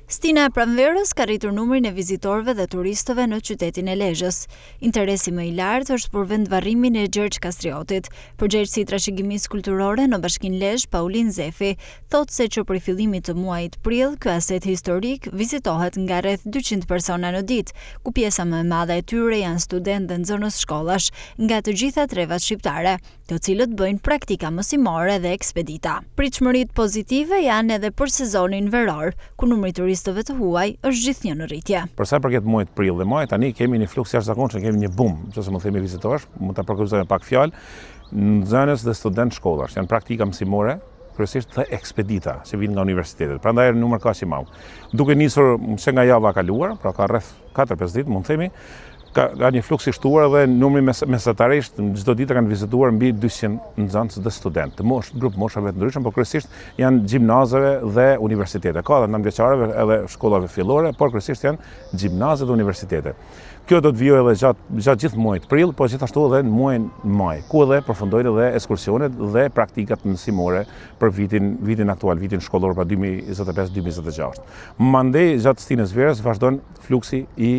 Stina e Pranverës ka rritur numrin e vizitorëve dhe turistëve në qytetin e Lezhës. Interesi më i lartë është për vendvarrimin e Gjergj Kastriotit. Përgjegjësi i trashëgimisë kulturore në Bashkinë Lezhë, Paulin Zefi, thotë se që prej fillimit të muajit prill, ky aset historik vizitohet nga rreth 200 persona në ditë, ku pjesa më e madhe e tyre janë studentë dhe nxënës shkollash nga të gjitha trevat shqiptare, të cilët bëjnë praktika mësimore dhe ekspedita. Pritshmëritë pozitive janë edhe për sezonin veror, ku numri i turistëve të huaj është gjithnjë në rritje. Për sa përket muajit prill dhe maj, tani kemi një fluks jashtëzakonshëm, kemi një boom, nëse mund të themi vizitorësh, mund ta përkufizojmë pak fjalë, nxënës dhe studentë shkollash, janë praktika mësimore, kryesisht dhe ekspedita që vijnë nga universitetet. Prandaj numër kaq i madh. Duke nisur që nga java e kaluar, pra ka rreth 4-5 ditë, mund të themi, ka një fluks i shtuar dhe numri mesatarisht çdo ditë kanë vizituar mbi 200 nxënës dhe studentë, grup moshave të ndryshëm, por kryesisht janë gjimnazeve dhe universitete. Ka edhe nëntëvjeçarëve edhe shkollave fillore, por kryesisht janë gjimnaze dhe universitete. Kjo do të vijojë edhe gjatë gjithë muajit prill, por gjithashtu edhe në muajin maj, ku edhe përfundojnë edhe ekskursionet dhe praktikat mësimore për vitin aktual, vitin shkollor për 2025-2026. Mandej gjatë stinës verës vazhdon fluksi i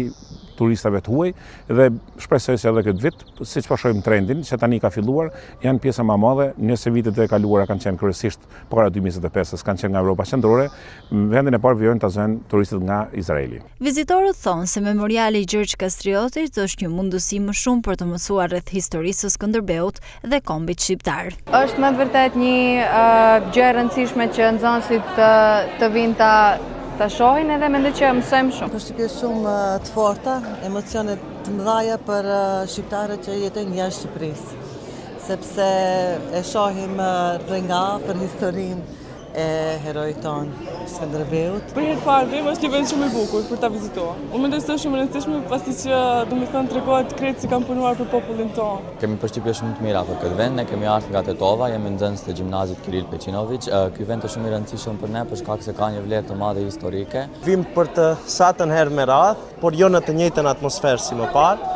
turistave të huaj dhe shpresoj se edhe këtë vit, siç po shohim trendin që tani ka filluar, janë pjesa më e madhe, nëse vitet e kaluara kanë qenë kryesisht para 2025-s, kanë qenë nga Evropa Qendrore, vendin e parë vijojnë ta zënë turistët nga Izraeli. Vizitorët thonë se memoriali i Gjergj Kastriotit është një mundësi më shumë për të mësuar rreth historisë së Skënderbeut dhe kombit shqiptar. Është me vërtet një gjë e rëndësishme që nxënësit të vinë ta shohin edhe mendoj që mësojmë shumë. Përshtypje shumë të forta, emocione të mëdha për shqiptarët që jetojnë jashtë Shqipërisë, sepse e shohim nga afër historinë e heroit tonë, Skënderbeut. Për herë të parë vim është një vend shumë i bukur për ta vizituar. Unë mendoj se është shumë e rëndësishme pasi që domethënë tregohet krejt si kanë punuar për popullin tonë. Kemi përshtypje shumë të mira për këtë vend, ne kemi ardhur nga Tetova, jemi nxënës të gjimnazit Kiril Peqinović. Ky vend është shumë i rëndësishëm për ne për shkak se ka një vlerë të madhe historike. Vim për të satën herë me radhë, por jo në të njëjtën atmosferë si më parë.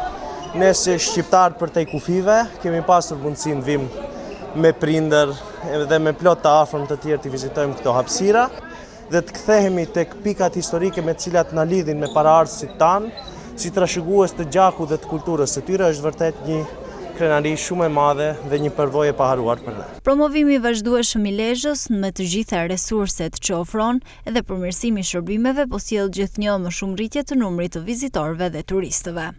Ne si shqiptar për te kufive kemi pasur mundësinë vim me prindër dhe me plot të afërm të tjerë të vizitojmë këto hapësira dhe të kthehemi tek pikat historike me të cilat na lidhin me paraardhësit tanë, si trashëgues të gjakut dhe të kulturës së tyre, është vërtet një krenari shumë e madhe dhe një përvojë e paharruar për ne. Promovimi i vazhdueshëm i Lezhës me të gjitha resurset që ofron dhe përmirësimi i shërbimeve po sjell gjithnjë më shumë rritje të numrit të vizitorëve dhe turistëve.